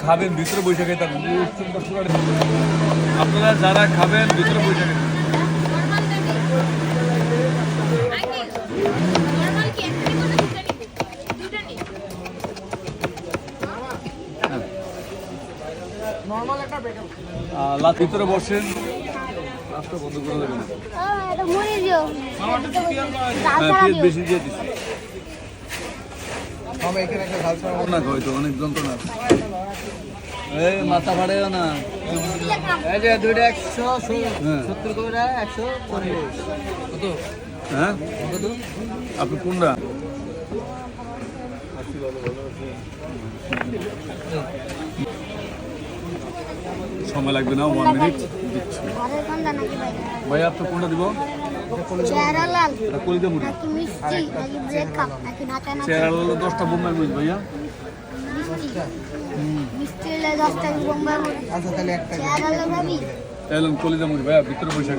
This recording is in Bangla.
খাবেন ভিতরে বসে খেতে আপনারা যারা খাবেন ভিতরে বসে খেতে ভিতরে বসেন রাস্তা বন্ধ করে দেবেন বেশি দিয়ে দিচ্ছি না হয়তো অনেক যন্ত্রণা এই মাথা ফাড়েও না এই যে দুইটা 170 করে 140 কত হ্যাঁ কত আপনি কোনটা সময় লাগবে না 1 মিনিট দিচ্ছি ভাই আপনি কোনটা দিব কলিতে মুড়ি চেহারা লাল 10টা বোম্বাই মুড়ি ভাইয়া আচ্ছা তাহলে একটা কলিতে মুড়ি ভাইয়া ভিতরে বসে